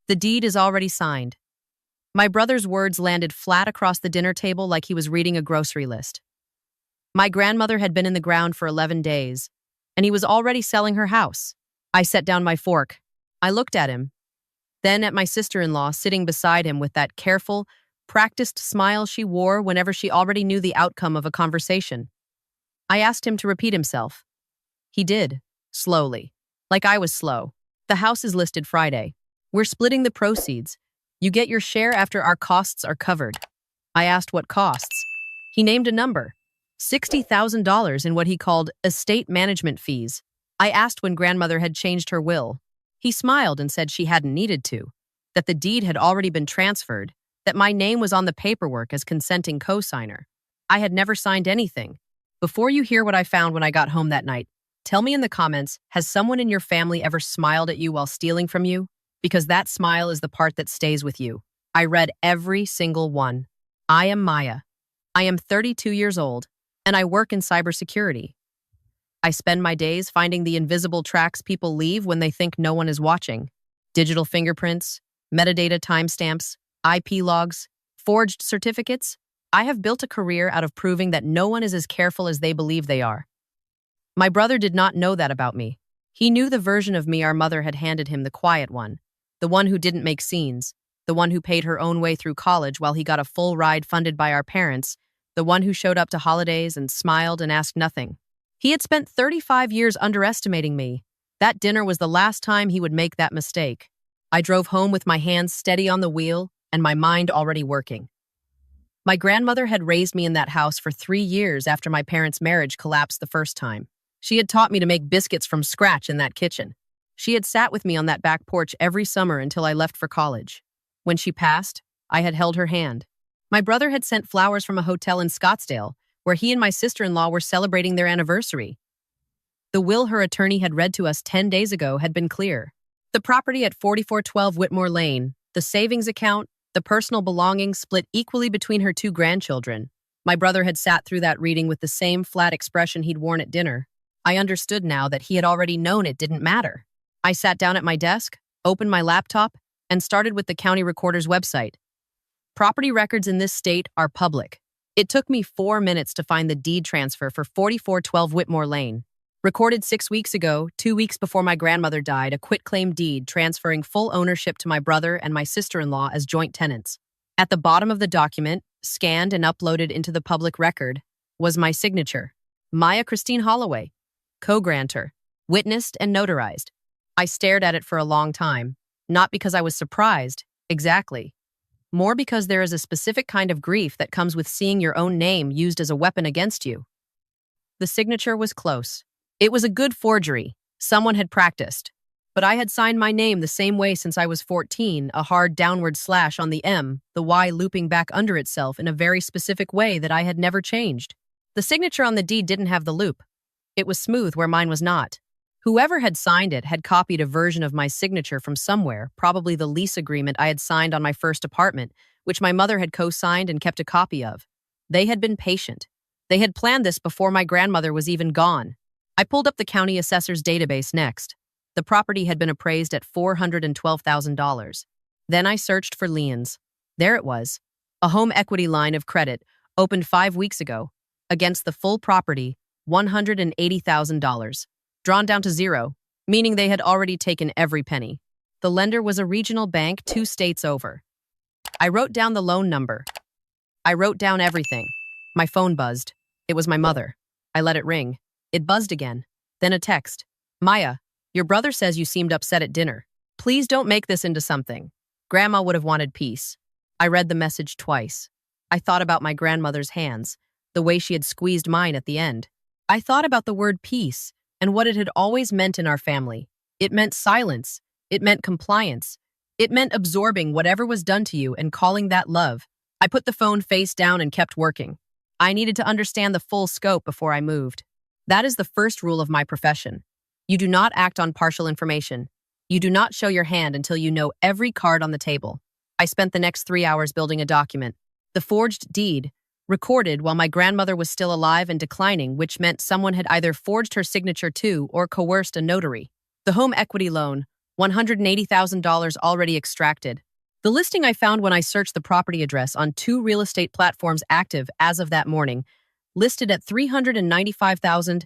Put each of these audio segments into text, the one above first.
The deed is already signed. My brother's words landed flat across the dinner table like he was reading a grocery list. My grandmother had been in the ground for 11 days, and he was already selling her house. I set down my fork. I looked at him, then at my sister-in-law sitting beside him with that careful, practiced smile she wore whenever she already knew the outcome of a conversation. I asked him to repeat himself. He did, slowly, like I was slow. The house is listed Friday. We're splitting the proceeds. You get your share after our costs are covered. I asked what costs. He named a number, $60,000 in what he called estate management fees. I asked when grandmother had changed her will. He smiled and said she hadn't needed to, that the deed had already been transferred, that my name was on the paperwork as consenting co-signer. I had never signed anything. Before you hear what I found when I got home that night, tell me in the comments, has someone in your family ever smiled at you while stealing from you? Because that smile is the part that stays with you. I read every single one. I am Maya. I am 32 years old, and I work in cybersecurity. I spend my days finding the invisible tracks people leave when they think no one is watching. Digital fingerprints, metadata timestamps, IP logs, forged certificates. I have built a career out of proving that no one is as careful as they believe they are. My brother did not know that about me. He knew the version of me our mother had handed him, the quiet one, the one who didn't make scenes, the one who paid her own way through college while he got a full ride funded by our parents, the one who showed up to holidays and smiled and asked nothing. He had spent 35 years underestimating me. That dinner was the last time he would make that mistake. I drove home with my hands steady on the wheel and my mind already working. My grandmother had raised me in that house for 3 years after my parents' marriage collapsed the first time. She had taught me to make biscuits from scratch in that kitchen. She had sat with me on that back porch every summer until I left for college. When she passed, I had held her hand. My brother had sent flowers from a hotel in Scottsdale, where he and my sister-in-law were celebrating their anniversary. The will her attorney had read to us 10 days ago had been clear. The property at 4412 Whitmore Lane, the savings account, the personal belongings split equally between her 2 grandchildren. My brother had sat through that reading with the same flat expression he'd worn at dinner. I understood now that he had already known it didn't matter. I sat down at my desk, opened my laptop, and started with the county recorder's website. Property records in this state are public. It took me 4 minutes to find the deed transfer for 4412 Whitmore Lane. Recorded 6 weeks ago, 2 weeks before my grandmother died, a quitclaim deed transferring full ownership to my brother and my sister-in-law as joint tenants. At the bottom of the document, scanned and uploaded into the public record, was my signature, Maya Christine Holloway, co-grantor, witnessed and notarized. I stared at it for a long time, not because I was surprised, exactly. More because there is a specific kind of grief that comes with seeing your own name used as a weapon against you. The signature was close. It was a good forgery. Someone had practiced. But I had signed my name the same way since I was 14, a hard downward slash on the M, the Y looping back under itself in a very specific way that I had never changed. The signature on the deed didn't have the loop. It was smooth where mine was not. Whoever had signed it had copied a version of my signature from somewhere, probably the lease agreement I had signed on my first apartment, which my mother had co-signed and kept a copy of. They had been patient. They had planned this before my grandmother was even gone. I pulled up the county assessor's database next. The property had been appraised at $412,000. Then I searched for liens. There it was. A home equity line of credit, opened 5 weeks ago, against the full property, $180,000. Drawn down to zero, meaning they had already taken every penny. The lender was a regional bank 2 states over. I wrote down the loan number. I wrote down everything. My phone buzzed. It was my mother. I let it ring. It buzzed again. Then a text. Maya, your brother says you seemed upset at dinner. Please don't make this into something. Grandma would have wanted peace. I read the message twice. I thought about my grandmother's hands, the way she had squeezed mine at the end. I thought about the word peace and what it had always meant in our family. It meant silence. It meant compliance. It meant absorbing whatever was done to you and calling that love. I put the phone face down and kept working. I needed to understand the full scope before I moved. That is the first rule of my profession. You do not act on partial information. You do not show your hand until you know every card on the table. I spent the next 3 hours building a document. The forged deed, recorded while my grandmother was still alive and declining, which meant someone had either forged her signature to or coerced a notary. The home equity loan, $180,000 already extracted. The listing I found when I searched the property address on two real estate platforms active as of that morning listed at $395,000.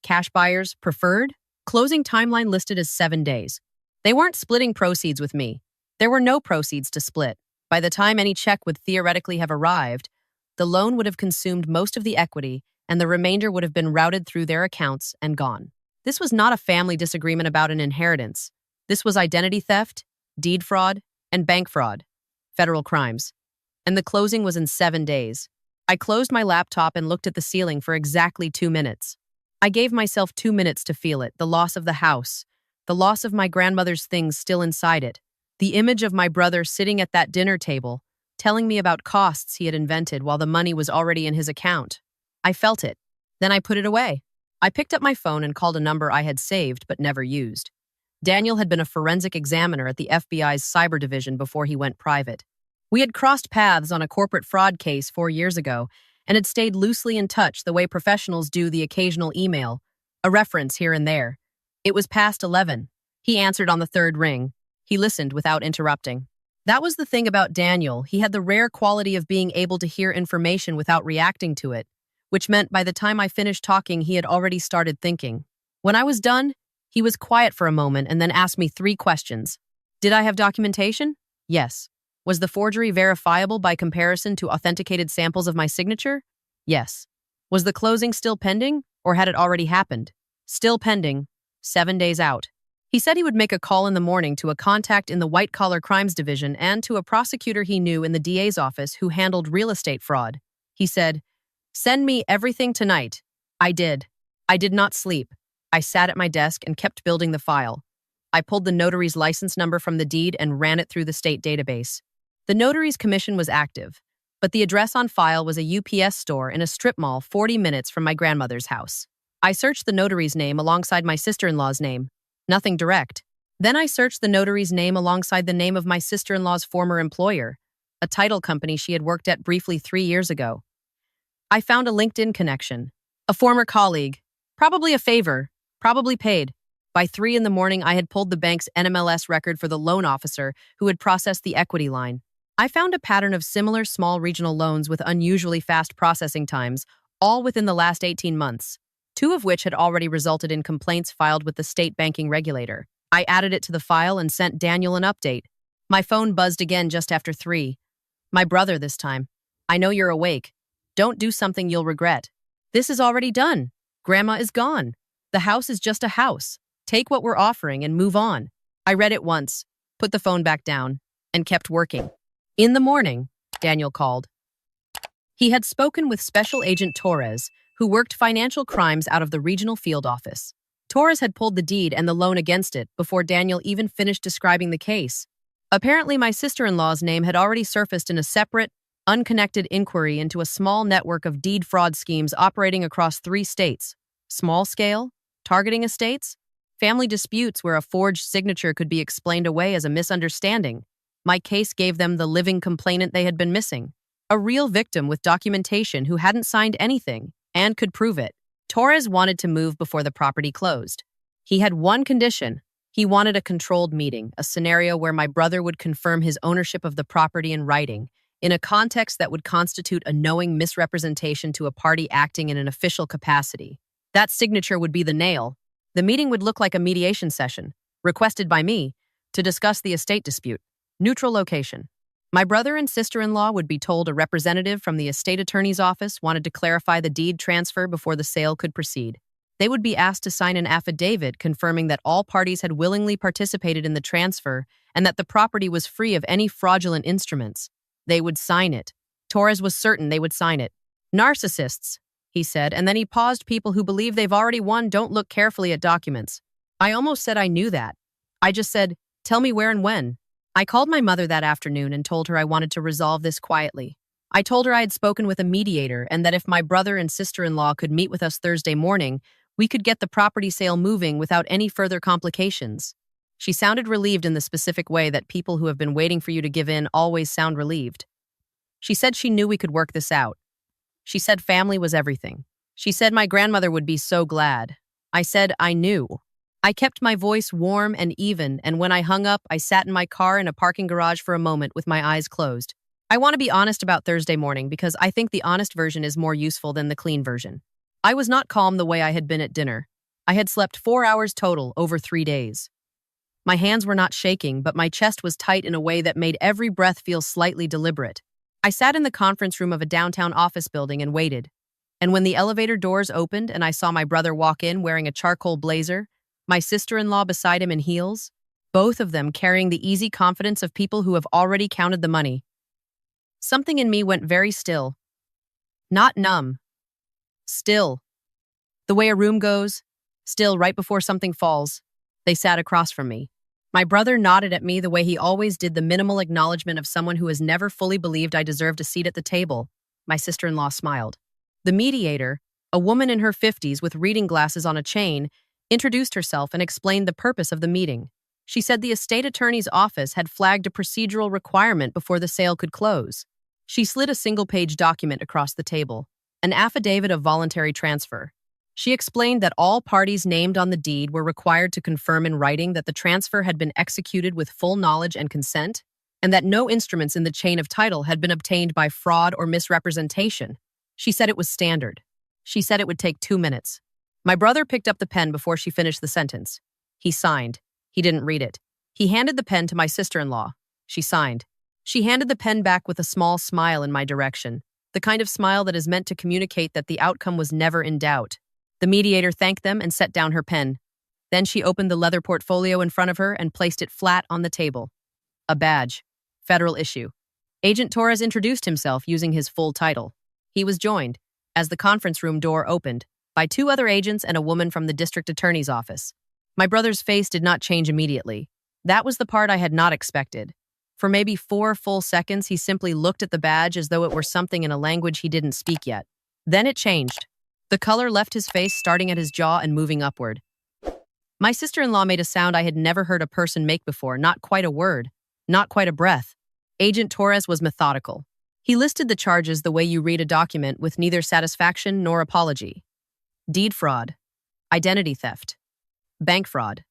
Cash buyers preferred. Closing timeline listed as 7 days. They weren't splitting proceeds with me. There were no proceeds to split. By the time any check would theoretically have arrived, the loan would have consumed most of the equity and the remainder would have been routed through their accounts and gone. This was not a family disagreement about an inheritance. This was identity theft, deed fraud, and bank fraud, federal crimes. And the closing was in 7 days. I closed my laptop and looked at the ceiling for exactly 2 minutes. I gave myself 2 minutes to feel it, the loss of the house, the loss of my grandmother's things still inside it, the image of my brother sitting at that dinner table, telling me about costs he had invented while the money was already in his account. I felt it. Then I put it away. I picked up my phone and called a number I had saved but never used. Daniel had been a forensic examiner at the FBI's cyber division before he went private. We had crossed paths on a corporate fraud case 4 years ago and had stayed loosely in touch the way professionals do the occasional email, a reference here and there. It was past 11. He answered on the third ring. He listened without interrupting. That was the thing about Daniel. He had the rare quality of being able to hear information without reacting to it, which meant by the time I finished talking, he had already started thinking. When I was done, he was quiet for a moment and then asked me 3 questions. Did I have documentation? Yes. Was the forgery verifiable by comparison to authenticated samples of my signature? Yes. Was the closing still pending, or had it already happened? Still pending, 7 days out. He said he would make a call in the morning to a contact in the white-collar crimes division and to a prosecutor he knew in the DA's office who handled real estate fraud. He said, "Send me everything tonight." I did. I did not sleep. I sat at my desk and kept building the file. I pulled the notary's license number from the deed and ran it through the state database. The notary's commission was active, but the address on file was a UPS store in a strip mall 40 minutes from my grandmother's house. I searched the notary's name alongside my sister-in-law's name. Nothing direct. Then I searched the notary's name alongside the name of my sister-in-law's former employer, a title company she had worked at briefly 3 years ago. I found a LinkedIn connection. A former colleague. Probably a favor. Probably paid. By 3 in the morning, I had pulled the bank's NMLS record for the loan officer who had processed the equity line. I found a pattern of similar small regional loans with unusually fast processing times, all within the last 18 months, 2 of which had already resulted in complaints filed with the state banking regulator. I added it to the file and sent Daniel an update. My phone buzzed again just after 3. My brother this time. "I know you're awake. Don't do something you'll regret. This is already done. Grandma is gone. The house is just a house. Take what we're offering and move on." I read it once, put the phone back down, and kept working. In the morning, Daniel called. He had spoken with Special Agent Torres, who worked financial crimes out of the regional field office. Torres had pulled the deed and the loan against it before Daniel even finished describing the case. Apparently, my sister-in-law's name had already surfaced in a separate, unconnected inquiry into a small network of deed fraud schemes operating across 3 states. Small scale, targeting estates, family disputes where a forged signature could be explained away as a misunderstanding. My case gave them the living complainant they had been missing, a real victim with documentation who hadn't signed anything and could prove it. Torres wanted to move before the property closed. He had one condition. He wanted a controlled meeting, a scenario where my brother would confirm his ownership of the property in writing, in a context that would constitute a knowing misrepresentation to a party acting in an official capacity. That signature would be the nail. The meeting would look like a mediation session, requested by me, to discuss the estate dispute. Neutral location. My brother and sister-in-law would be told a representative from the estate attorney's office wanted to clarify the deed transfer before the sale could proceed. They would be asked to sign an affidavit confirming that all parties had willingly participated in the transfer and that the property was free of any fraudulent instruments. They would sign it. Torres was certain they would sign it. "Narcissists," he said, and then he paused. "People who believe they've already won don't look carefully at documents." I almost said I knew that. I just said, "Tell me where and when." I called my mother that afternoon and told her I wanted to resolve this quietly. I told her I had spoken with a mediator and that if my brother and sister-in-law could meet with us Thursday morning, we could get the property sale moving without any further complications. She sounded relieved in the specific way that people who have been waiting for you to give in always sound relieved. She said she knew we could work this out. She said family was everything. She said my grandmother would be so glad. I said I knew. I kept my voice warm and even, and when I hung up, I sat in my car in a parking garage for a moment with my eyes closed. I want to be honest about Thursday morning because I think the honest version is more useful than the clean version. I was not calm the way I had been at dinner. I had slept 4 hours total over 3 days. My hands were not shaking, but my chest was tight in a way that made every breath feel slightly deliberate. I sat in the conference room of a downtown office building and waited. And when the elevator doors opened and I saw my brother walk in wearing a charcoal blazer, my sister-in-law beside him in heels, both of them carrying the easy confidence of people who have already counted the money, something in me went very still. Not numb. Still. The way a room goes, still right before something falls. They sat across from me. My brother nodded at me the way he always did, the minimal acknowledgement of someone who has never fully believed I deserved a seat at the table. My sister-in-law smiled. The mediator, a woman in her 50s with reading glasses on a chain, introduced herself and explained the purpose of the meeting. She said the estate attorney's office had flagged a procedural requirement before the sale could close. She slid a single-page document across the table, an affidavit of voluntary transfer. She explained that all parties named on the deed were required to confirm in writing that the transfer had been executed with full knowledge and consent, and that no instruments in the chain of title had been obtained by fraud or misrepresentation. She said it was standard. She said it would take 2 minutes. My brother picked up the pen before she finished the sentence. He signed. He didn't read it. He handed the pen to my sister-in-law. She signed. She handed the pen back with a small smile in my direction, the kind of smile that is meant to communicate that the outcome was never in doubt. The mediator thanked them and set down her pen. Then she opened the leather portfolio in front of her and placed it flat on the table. A badge. Federal issue. Agent Torres introduced himself using his full title. He was joined, as the conference room door opened, by 2 other agents and a woman from the district attorney's office. My brother's face did not change immediately. That was the part I had not expected. For maybe 4 full seconds, he simply looked at the badge as though it were something in a language he didn't speak yet. Then it changed. The color left his face, starting at his jaw and moving upward. My sister-in-law made a sound I had never heard a person make before, not quite a word, not quite a breath. Agent Torres was methodical. He listed the charges the way you read a document, with neither satisfaction nor apology. Deed fraud, identity theft, bank fraud,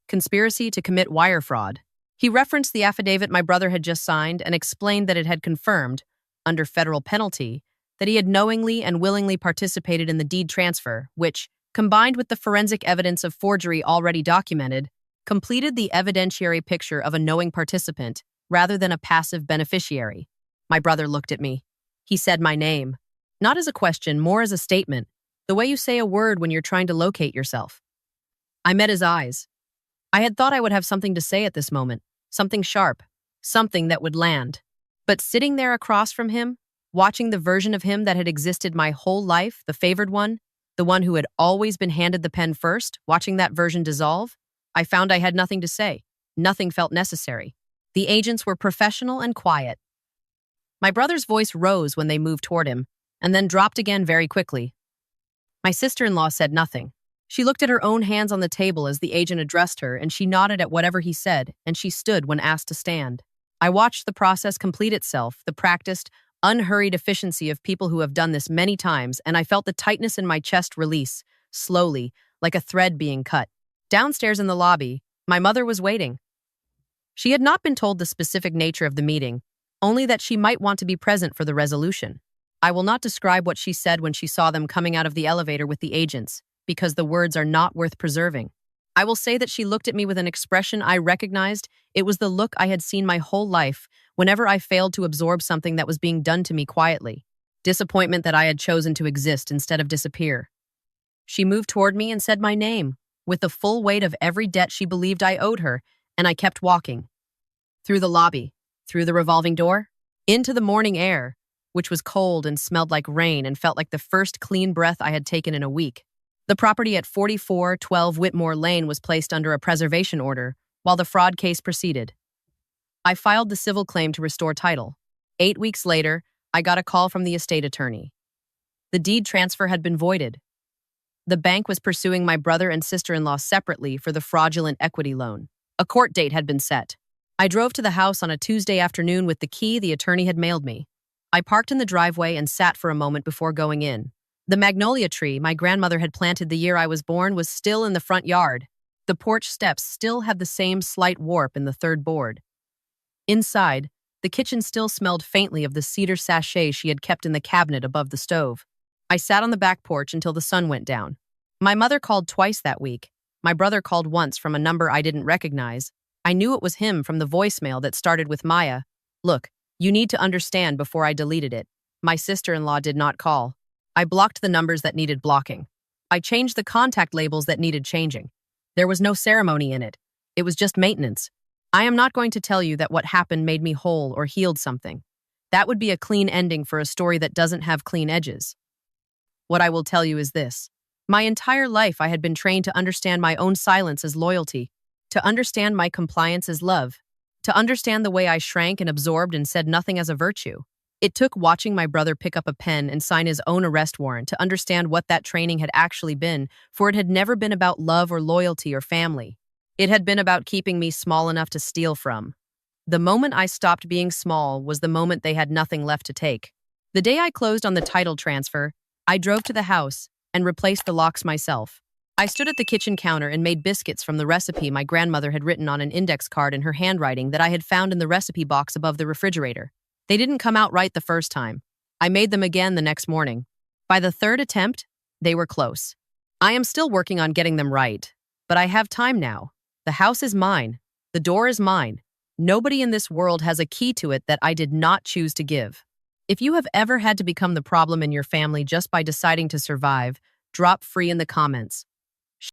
conspiracy to commit wire fraud. He referenced the affidavit my brother had just signed and explained that it had confirmed, under federal penalty, that he had knowingly and willingly participated in the deed transfer, which, combined with the forensic evidence of forgery already documented, completed the evidentiary picture of a knowing participant rather than a passive beneficiary. My brother looked at me. He said my name, not as a question, more as a statement, the way you say a word when you're trying to locate yourself. I met his eyes. I had thought I would have something to say at this moment, something sharp, something that would land. But sitting there across from him, watching the version of him that had existed my whole life, the favored one, the one who had always been handed the pen first, watching that version dissolve, I found I had nothing to say. Nothing felt necessary. The agents were professional and quiet. My brother's voice rose when they moved toward him, and then dropped again very quickly. My sister-in-law said nothing. She looked at her own hands on the table as the agent addressed her, and she nodded at whatever he said, and she stood when asked to stand. I watched the process complete itself, the practiced, unhurried efficiency of people who have done this many times, and I felt the tightness in my chest release, slowly, like a thread being cut. Downstairs in the lobby, my mother was waiting. She had not been told the specific nature of the meeting, only that she might want to be present for the resolution. I will not describe what she said when she saw them coming out of the elevator with the agents, because the words are not worth preserving. I will say that she looked at me with an expression I recognized. It was the look I had seen my whole life whenever I failed to absorb something that was being done to me quietly. Disappointment that I had chosen to exist instead of disappear. She moved toward me and said my name, with the full weight of every debt she believed I owed her, and I kept walking. Through the lobby, through the revolving door, into the morning air, which was cold and smelled like rain and felt like the first clean breath I had taken in a week. The property at 4412 Whitmore Lane was placed under a preservation order while the fraud case proceeded. I filed the civil claim to restore title. 8 weeks later, I got a call from the estate attorney. The deed transfer had been voided. The bank was pursuing my brother and sister-in-law separately for the fraudulent equity loan. A court date had been set. I drove to the house on a Tuesday afternoon with the key the attorney had mailed me. I parked in the driveway and sat for a moment before going in. The magnolia tree my grandmother had planted the year I was born was still in the front yard. The porch steps still had the same slight warp in the third board. Inside, the kitchen still smelled faintly of the cedar sachet she had kept in the cabinet above the stove. I sat on the back porch until the sun went down. My mother called twice that week. My brother called once from a number I didn't recognize. I knew it was him from the voicemail that started with Maya. Look, you need to understand before I deleted it. My sister-in-law did not call. I blocked the numbers that needed blocking. I changed the contact labels that needed changing. There was no ceremony in it. It was just maintenance. I am not going to tell you that what happened made me whole or healed something. That would be a clean ending for a story that doesn't have clean edges. What I will tell you is this. My entire life I had been trained to understand my own silence as loyalty, to understand my compliance as love, to understand the way I shrank and absorbed and said nothing as a virtue. It took watching my brother pick up a pen and sign his own arrest warrant to understand what that training had actually been, for it had never been about love or loyalty or family. It had been about keeping me small enough to steal from. The moment I stopped being small was the moment they had nothing left to take. The day I closed on the title transfer, I drove to the house and replaced the locks myself. I stood at the kitchen counter and made biscuits from the recipe my grandmother had written on an index card in her handwriting that I had found in the recipe box above the refrigerator. They didn't come out right the first time. I made them again the next morning. By the third attempt, they were close. I am still working on getting them right, but I have time now. The house is mine. The door is mine. Nobody in this world has a key to it that I did not choose to give. If you have ever had to become the problem in your family just by deciding to survive, drop free in the comments.